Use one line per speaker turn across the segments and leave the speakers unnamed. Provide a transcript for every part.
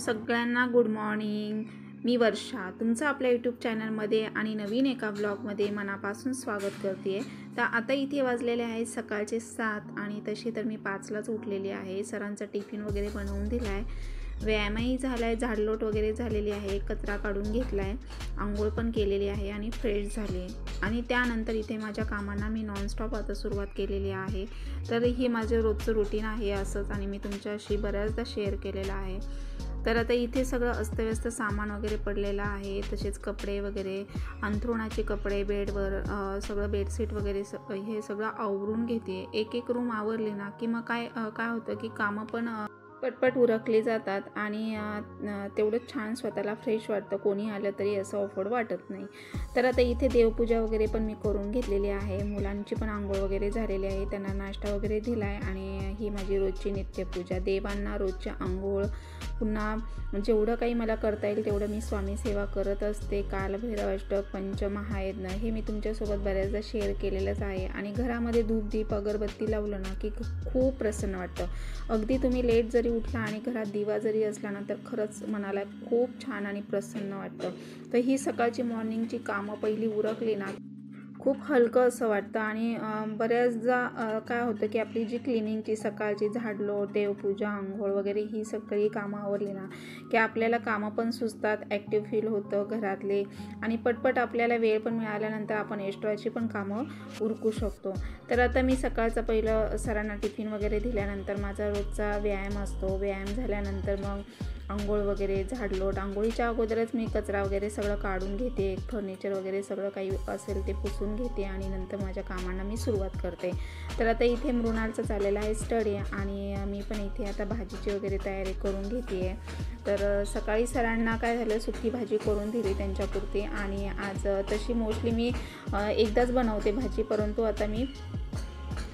सगळ्यांना good morning. मी वर्षा तुमचं आपल्या यूट्यूब चॅनलमध्ये आणि नवीन एका ब्लॉगमध्ये मनापासून स्वागत करते। तर आता इथे वाजलेले आहेत सकाळचे 7 आणि तशी तर मी 5लाच उठलेली आहे। सरांचा टिफिन वगैरे बनवून दिला आहे, व्यायामही झाला आहे, झाडलोट वगैरे झालेली आहे, कचरा काढून घेतला आहे, आंघोळ पण केलेली आहे आणि फ्रेश झाली आणि त्यानंतर इथे माझ्या कामांना मी नॉनस्टॉप आता सुरुवात केलेली आहे। तर हे माझं रोजचं रुटीन आहे असंच, आणि मी तुमच्याशी बऱ्याचदा शेअर केलेलं आहे। तर आता इथे सगळं अस्तव्यस्त सामान वगैरे पडलेलं आहे, तसेच कपडे वगैरे, अंथरुणाचे कपडे, बेडवर सगळं बेडशीट वगैरे हे सगळं आवरून घेते। एक एक रूम आवरले ना की मग काय होतं की कामं पण पटपट उरकली जातात आणि तेवढंच छान स्वतःला फ्रेश वाटतं, कोणी आलं तरी असं ऑफवर्ड वाटत नाही। तर आता इथे देवपूजा वगैरे पण मी करून घेतलेली आहे, मुलांची पण आंघोळ वगैरे झालेली आहे, त्यांना नाश्ता वगैरे दिला आहे आणि ही माझी रोजची नित्यपूजा। देवांना रोजची आंघोळ, पुन्हा जेवढं काही मला करता येईल तेवढं मी स्वामी सेवा करत असते। कालभैरवाष्टक, पंचमहायज्ञ हे मी तुमच्यासोबत बऱ्याचदा शेअर केलेलंच आहे आणि घरामध्ये धूप दीप अगरबत्ती लावलं ना की खूप प्रसन्न वाटतं। अगदी तुम्ही लेट जरी उठला आणि घरात दिवा जरी असला ना तर खरंच मनाला खूप छान आणि प्रसन्न वाटतं। तर ही सकाळची मॉर्निंगची कामं पहिली उरकली ना खूप हलकं असं वाटतं आणि बऱ्याचदा काय होतं की आपली जी क्लिनिंगची सकाळची झाडलोट, देवपूजा, आंघोळ वगैरे ही सगळी कामं आवरली ना की आपल्याला कामं पण सुचतात, ॲक्टिव्ह फील होतं घरातले आणि पटपट आपल्याला वेळ पण मिळाल्यानंतर आपण एक्स्ट्राची पण कामं उरकू शकतो। तर आता मी सकाळचं पहिलं सरांना टिफिन वगैरे दिल्यानंतर माझा रोजचा व्यायाम असतो। व्यायाम झाल्यानंतर मग आंघोळ वगैरे, झाडलोट, आंघोळीच्या अगोदरच मी कचरा वगैरे सगळं काढून घेते, फर्निचर वगैरे सगळं काही असेल ते पुसून घेते आणि नंतर माझ्या कामांना मी सुरुवात करते। तर आता इथे मृणालचं चाललेलं आहे स्टडी आणि मी पण इथे आता भाजीची वगैरे तयारी करून घेते आहे। तर सकाळी सरांना काय झालं, सुकी भाजी करून दिली त्यांच्यापुरती आणि आज तशी मोस्टली मी एकदाच बनवते भाजी, परंतु आता मी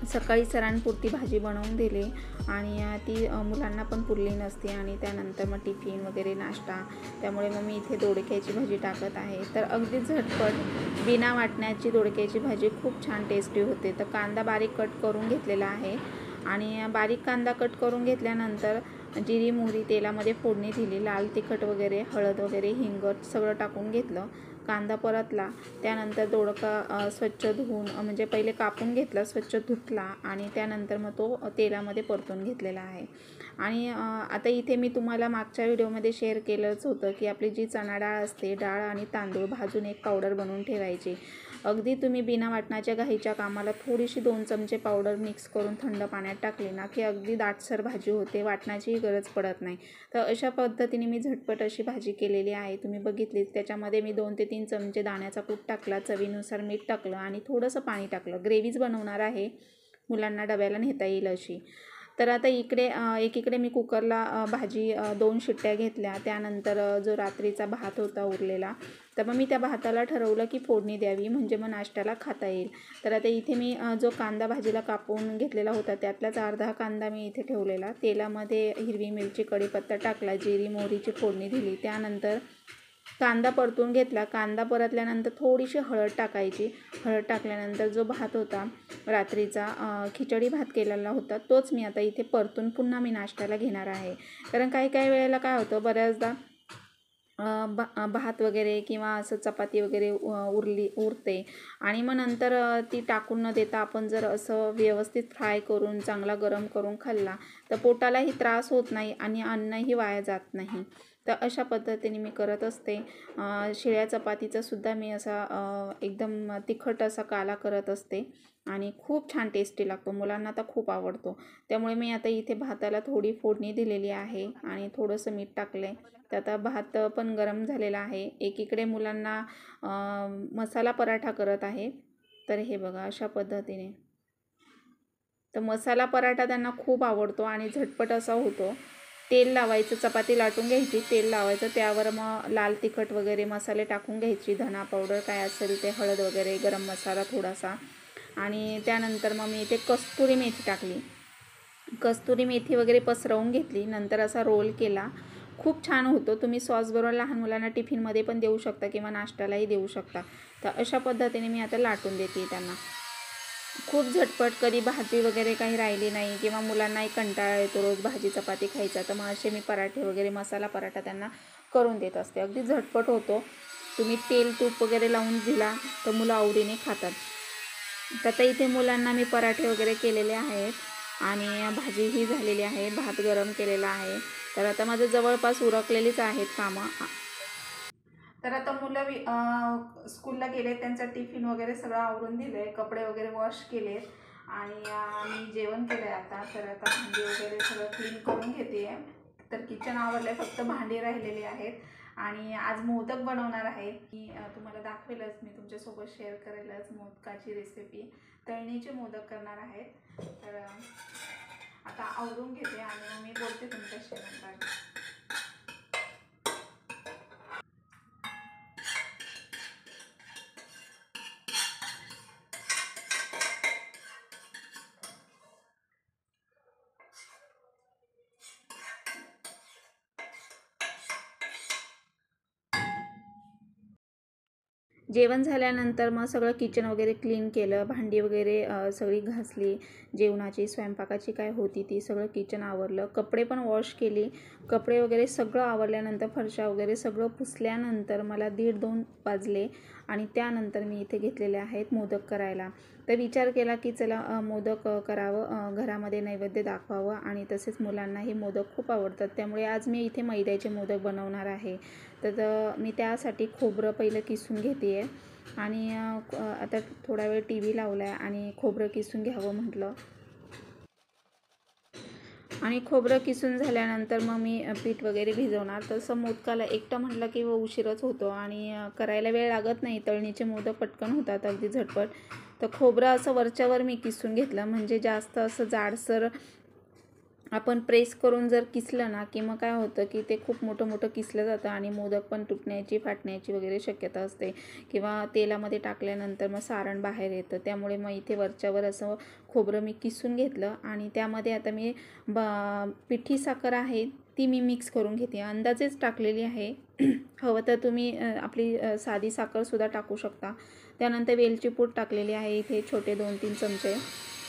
सकाळी सरांपुरती भाजी बनवून दिली आणि ती मुलांना पण पुरली नसते आणि त्यानंतर मग टिफिन वगैरे नाश्ता, त्यामुळे मग मी इथे दोडक्याची भाजी टाकत आहे। तर अगदी झटपट बिना वाटण्याची दोडक्याची भाजी खूप छान टेस्टी होते। तर कांदा बारीक कट करून घेतलेला आहे आणि बारीक कांदा कट करून घेतल्यानंतर जिरी मोहरी तेलामध्ये फोडणी दिली, लाल तिखट वगैरे, हळद वगैरे, हिंग सगळं टाकून घेतलं, कांदा परतला, त्यानंतर दोडका स्वच्छ धुवून म्हणजे पहिले कापून घेतला, स्वच्छ धुतला आणि त्यानंतर मग तो तेलामध्ये परतून घेतलेला आहे। आणि आता इथे मी तुम्हाला मागच्या व्हिडिओमध्ये शेअर केलंच होतं की आपली जी चणा डाळ असते, डाळ आणि तांदूळ भाजून एक पावडर बनवून ठेवायची। अगदी तुम्ही बिना वाटणाच्या घाईच्या कामाला थोडीशी 2 चमचे पावडर मिक्स करून थंड पाण्यात टाकली ना की अगदी दाटसर भाजी होते, वाटण्याचीही गरज पडत नाही। तर अशा पद्धतीने मी झटपट अशी भाजी केलेली आहे, तुम्ही बघितलीच। त्याच्यामध्ये मी 2 ते 3 चमचे दाण्याचा कूट टाकला, चवीनुसार मीठ टाकलं आणि थोडंसं पाणी टाकलं, ग्रेव्हीच बनवणार आहे, मुलांना डब्याला नेता येईल अशी। तर आता एकीकडे मी कुकरला भाजी 2 शिट्ट्या घेतल्या, त्यानंतर जो रात्रीचा भात होता उरलेला, तर मग मी त्या भाताला ठरवलं की फोडणी द्यावी म्हणजे मग नाश्त्याला खाता येईल। तर आता इथे मी जो कांदा भाजीला कापून घेतलेला होता त्यातलाच अर्धा कांदा मी इथे ठेवलेला, तेलामध्ये हिरवी मिरची, कढीपत्ता टाकला, जिरी मोहरीची फोडणी दिली, त्यानंतर कांदा परतून घेतला। कांदा परतल्यानंतर थोडीशी हळद टाकायची, हळद टाकल्यानंतर जो भात होता रात्रीचा खिचडी भात केलेला होता तोच मी आता इथे परतून पुन्हा मी नाश्त्याला घेणार आहे। कारण काही वेळेला काय होतं, बऱ्याचदा भात वगैरे किंवा असं चपाती वगैरे उरते आणि मग नंतर ती टाकून न देता आपण जर असं व्यवस्थित फ्राय करून चांगला गरम करून खाल्ला तर पोटालाही त्रास होत नाही आणि अन्नही वाया जात नाही। तर अशा पद्धतीने मी करत असते। शिळ्या चपातीचा सुद्धा मी असा एकदम तिखट असा काला करत असते आणि खूप छान टेस्टी लागतो, मुलांना तर खूप आवडतो। त्यामुळे मी आता इथे भाताला थोडी फोडणी दिलेली आहे आणि थोडंसं मीठ टाकलं आहे। तर आता भात पण गरम झालेला आहे, एकीकडे मुलांना मसाला पराठा करत आहे। तर हे बघा अशा पद्धतीने, तर मसाला पराठा त्यांना खूप आवडतो आणि झटपट असा होतो। तेल लावायचं, चपाती लाटून घ्यायची, तेल लावायचं, त्यावर मग लाल तिखट वगैरे मसाले टाकून घ्यायची, धना पावडर काय असेल ते, हळद वगैरे, गरम मसाला थोडासा आणि त्यानंतर मग मी इथे कस्तुरी मेथी टाकली, कस्तुरी मेथी वगैरे पसरवून घेतली, नंतर असा रोल केला, खूप छान होतो। तुम्ही सॉसबरोबर लहान मुलांना टिफिनमध्ये पण देऊ शकता किंवा नाश्त्यालाही देऊ शकता। तर अशा पद्धतीने मी आता लाटून देते त्यांना। खूप झटपट, कधी भाजी वगैरे काही राहिली नाही किंवा मुलांनाही कंटाळा येतो रोज भाजी चपाती खायचा, तर मग असे मी पराठे वगैरे मसाला पराठा त्यांना करून देत असते. अगदी झटपट होतो. तुम्ही तेल तूप वगैरे लावून दिला तर मुलं आवडीने खातात. तर आता इथे मुलांना मी पराठे वगैरे केलेले आहेत आणि भाजीही झालेली आहे, भात गरम केलेला आहे. तर आता माझं जवळपास उरकलेलीच आहेत कामं. तर आता मुलं स्कूलला गेले, त्यांचा टिफिन वगैरे सगळं आवरून दिलं आहे, कपडे वगैरे वॉश केले आणि मी जेवण केलं आहे आता. तर आता भांडी वगैरे सगळं क्लीन करून घेते आहे. तर किचन आवरलं आहे, फक्त भांडी राहिलेली आहेत. आणि आज मोदक बनवणार आहे. मी तुम्हाला दाखवेलच, मी तुमच्यासोबत शेअर करेलच मोदकाची रेसिपी. तळणीचे मोदक करणार आहेत. तर आता आवरून घेते आणि मग मी बोलते तुमच्याशी नंतर. जेवण झाल्यानंतर मग सगळं किचन वगैरे क्लीन केलं, भांडी वगैरे सगळी घासली, जेवणाची स्वयंपाकाची काय होती ती सगळं किचन आवरलं, कपडे पण वॉश केली. कपडे वगैरे सगळं आवरल्यानंतर फरशा वगैरे सगळं पुसल्यानंतर मला 1:30-2 वाजले आणि त्यानंतर मी इथे घेतलेले आहेत मोदक करायला. तर विचार केला की चला मोदक करावं, घरामध्ये नैवेद्य दाखवावं आणि तसेच मुलांनाही मोदक खूप आवडतात. त्यामुळे आज मी इथे मैद्याचे मोदक बनवणार आहे. तर मी त्यासाठी खोबरं पहिलं किसून घेते आहे आणि आता थोडा वेळ TV लावला आहे आणि खोबरं किसून घ्यावं म्हटलं. आणि खोबरं किसून झाल्यानंतर मग मी पीठ वगैरे भिजवणार. तसं मोदकाला एकटं म्हटलं की उशीरच होतो आणि करायला वेळ लागत नाही. तळणीचे मोदक पटकन होतात अगदी झटपट. तर खोबरं असं वरच्यावर मी किसून घेतलं, म्हणजे जास्त असं जाडसर आपण प्रेस करून जर किसलं ना की मग काय होतं की ते खूप मोठं मोठं किसलं जातं आणि मोदक पण तुटण्याची फाटण्याची वगैरे शक्यता असते किंवा तेलामध्ये टाकल्यानंतर मग सारण बाहेर येतं. त्यामुळे मग इथे वरच्यावर असं खोबरं मी किसून घेतलं आणि त्यामध्ये आता मी पिठी साखर आहे ती मी मिक्स करून घेते, अंदाजेच टाकलेली आहे. हवं तर तुम्ही आपली साधी साखरसुद्धा टाकू शकता. त्यानंतर वेलची पूड टाकलेली आहे इथे छोटे 2-3 चमचे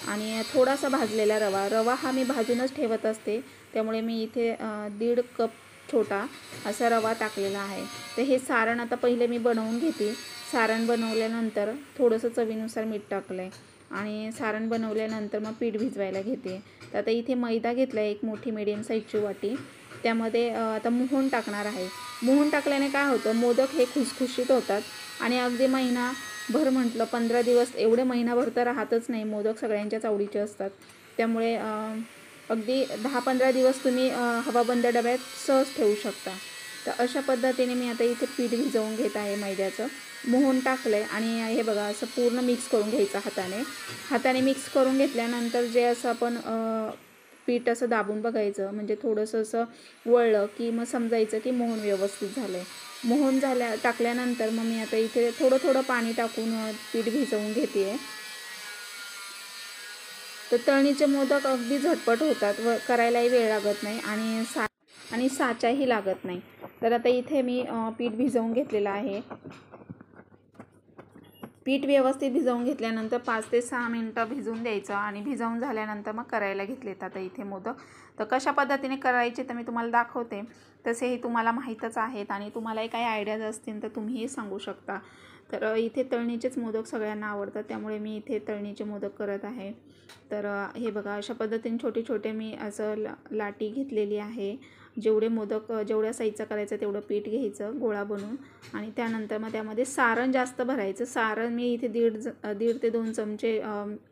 आणि थोडासा भाजलेला रवा हा मी भाजूनच ठेवत असते. त्यामुळे मी इथे 1.5 कप छोटा असा रवा टाकलेला आहे. तर हे सारण आता पहिले मी बनवून घेते. सारण बनवल्यानंतर थोडंसं चवीनुसार मीठ टाकलं आहे आणि सारण बनवल्यानंतर मग पीठ भिजवायला घेते. तर आता इथे मैदा घेतला आहे, एक मोठी मीडियम साईजची वाटी. त्यामध्ये आता मोहन टाकणार आहे. मोहन टाकल्याने काय होतं, मोदक हे खुसखुशीत होतात आणि अगदी महिनाभर म्हटलं 15 दिवस, एवढे महिनाभर तर राहतच नाही, मोदक सगळ्यांच्याच आवडीचे असतात. त्यामुळे अगदी 10-15 दिवस तुम्ही हवाबंद डब्यात सहज ठेवू शकता. तर अशा पद्धतीने मी आता इथे पीठ भिजवून घेत आहे मैद्याचं. मोहन टाकलं आहे आणि हे बघा असं पूर्ण मिक्स करून घ्यायचं हाताने मिक्स करून घेतल्यानंतर जे असं आपण पीठ असं दाबून बघायचं, म्हणजे थोडंसं असं वळलं की मग समजायचं की मोहन व्यवस्थित झालं आहे. मोहन टाकल्यानंतर मग मी आता इथे थोडं पाणी टाकून पीठ भिजवून घेते आहे. तर तळणीचे मोदक अगदी झटपट होतात व करायलाही वेळ लागत नाही आणि साचाही लागत नाही. तर आता इथे मी पीठ भिजवून घेतलेलं आहे. पीठ व्यवस्थित भिजवून घेतल्यानंतर 5 ते 6 मिनटं भिजवून द्यायचं आणि भिजवून झाल्यानंतर मग करायला घेतलेत आता इथे मोदक. तर कशा पद्धतीने करायचे तर मी तुम्हाला दाखवते. तसेही तुम्हाला माहीतच आहेत आणि तुम्हालाही काही आयडियाज असतील तर तुम्हीही सांगू शकता. तर इथे तळणीचेच मोदक सगळ्यांना आवडतात, त्यामुळे मी इथे तळणीचे मोदक करत आहे. तर हे बघा अशा पद्धतीने छोटे छोटे मी असं लाटी घेतलेली आहे. जेवढ्या साईजचा करायचं तेवढं पीठ घ्यायचं गोळा बनवून आणि त्यानंतर मग त्यामध्ये सारण जास्त भरायचं. सारण मी इथे 1.5 ते 2 चमचे,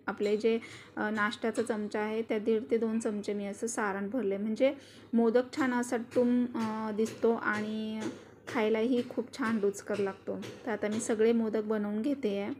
आपले जे नाश्त्याचा चमचा आहे त्या 1.5 ते 2 चमचे मी असं सारण भरले, म्हणजे मोदक छान असा दिसतो आणि खायलाही खूप छान रुचकर लागतो. तर आता मी सगळे मोदक बनवून घेते आहे.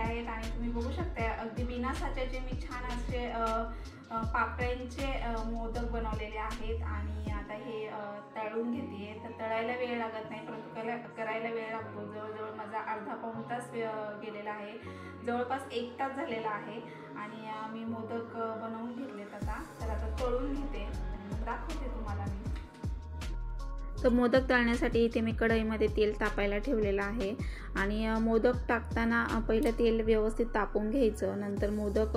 आहेत आणि तुम्ही बघू शकता अगदी बिना साच्याचे मी छान असे पापड्यांचे मोदक बनवलेले आहेत. आणि आता हे तळून घेते. तर तळायला वेळ लागत नाही परंतु करायला वेळ लागतो. जवळजवळ माझा अर्धा पाऊण तास गेलेला आहे, जवळपास 1 तास झालेला आहे. आणि मी मोदक बनवून घेतलेत आता. तर आता तळून घेते, दाखवते तुम्हाला मी. तर मोदक तळण्यासाठी इथे मी कढईमध्ये तेल तापायला ठेवलेलं आहे. आणि मोदक टाकताना पहिलं तेल व्यवस्थित तापवून घ्यायचं. नंतर मोदक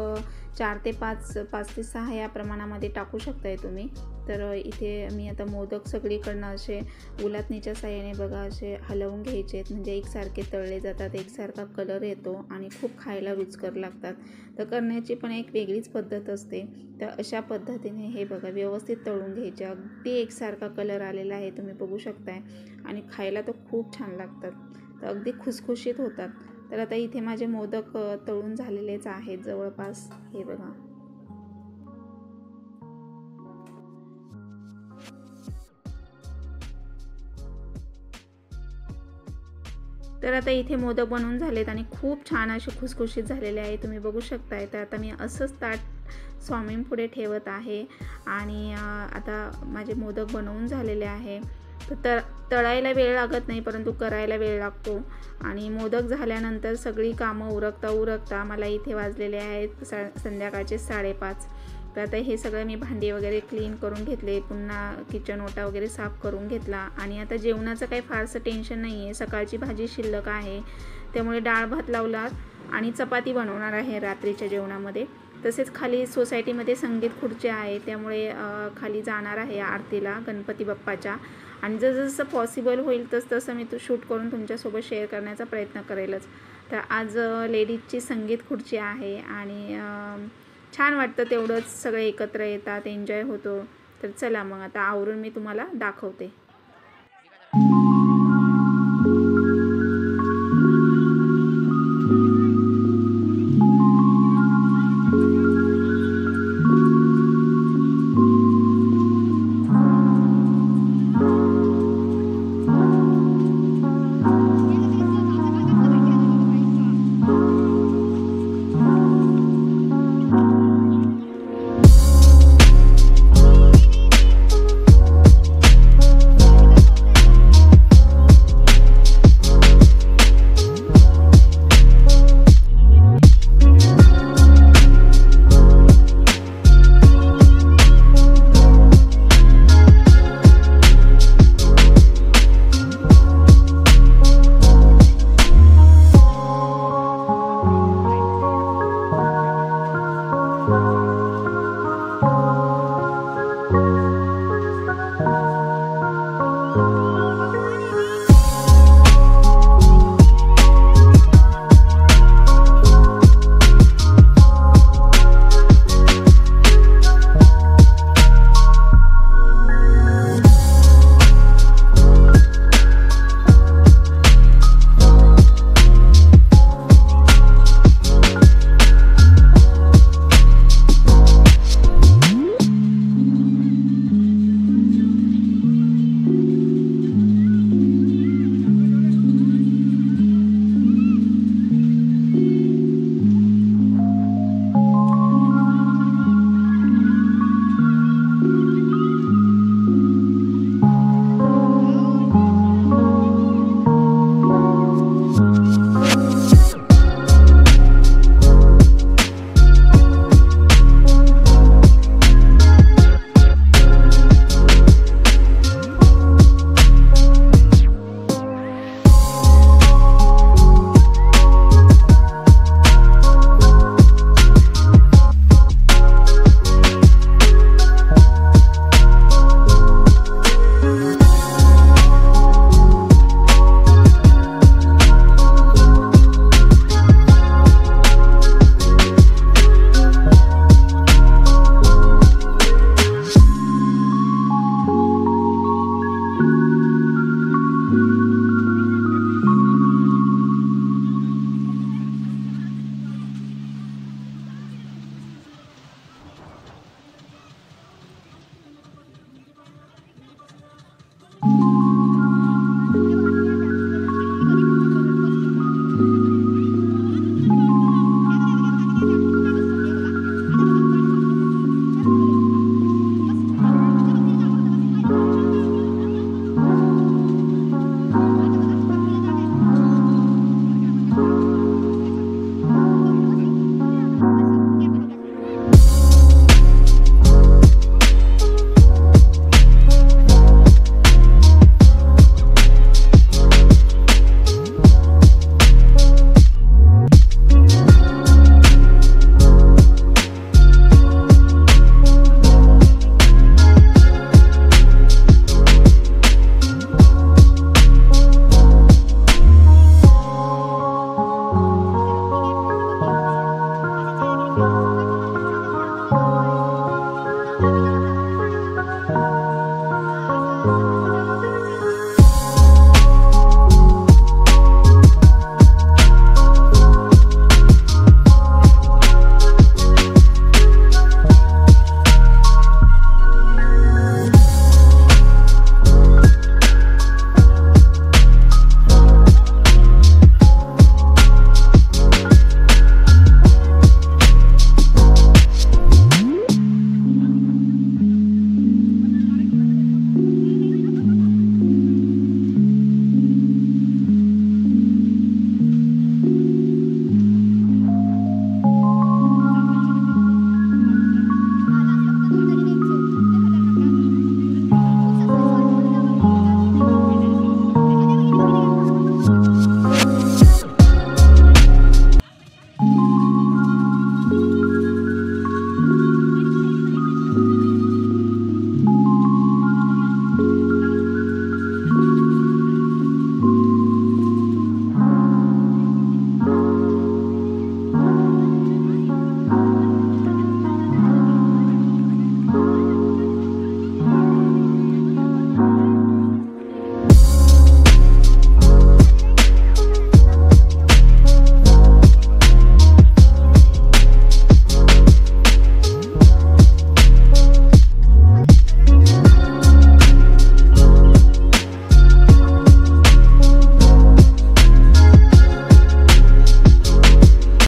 4 ते 5, 5 ते 6 या प्रमाणामध्ये टाकू शकताय तुम्ही. तर इथे मी आता मोदक सगळीकडनं असे उलथणीच्या साहाय्याने बघा असे हलवून घ्यायचे आहेत, म्हणजे एकसारखे तळले जातात, एकसारखा कलर येतो आणि खूप खायला रुचकर लागतात. तर करण्याची पण एक वेगळीच पद्धत असते. तर अशा पद्धतीने हे बघा व्यवस्थित तळून घ्यायचे. अगदी एकसारखा कलर आलेला आहे, तुम्ही बघू शकताय. आणि खायला तर खूप छान लागतात, तर अगदी खुसखुशीत होतात. तर आता इथे माझे मोदक तळून झालेलेच आहेत जवळपास, हे बघा. तर आता इथे मोदक बनवून झालेत आणि खूप छान असे खुसखुशीत झालेले आहे, तुम्ही बघू शकताय. तर आता मी असंच ताट स्वामींपुढे ठेवत आहे. आणि आता माझे मोदक बनवून झालेले आहे. तर तळायला वेळ लागत नाही परंतु करायला वेळ लागतो. आणि मोदक झाल्यानंतर सगळी कामं उरकता मला इथे वाजलेले आहेत संध्याकाळचे 5:30. तर आता हे सगळं मी भांडी वगैरे क्लीन करून घेतले, पुन्हा किचन ओटा वगैरे साफ करून घेतला. आणि आता जेवणाचं काही फारसं टेन्शन नाही आहे. सकाळची भाजी शिल्लक आहे, त्यामुळे डाळ भात लावला आणि चपाती बनवणार आहे रात्रीच्या जेवणामध्ये. तसेच खाली सोसायटीमध्ये संगीत खुर्ची आहे, त्यामुळे खाली जाणार आहे आरतीला गणपती बाप्पाच्या. आणि जसं पॉसिबल होईल तसं मी शूट करून तुमच्यासोबत शेअर करण्याचा प्रयत्न करेलच. तर आज लेडीजची संगीत खुर्ची आहे आणि छान वाटतं, तेवढंच सगळे एकत्र येतात, एन्जॉय होतो. तर चला मग आता आवरून मी तुम्हाला दाखवते.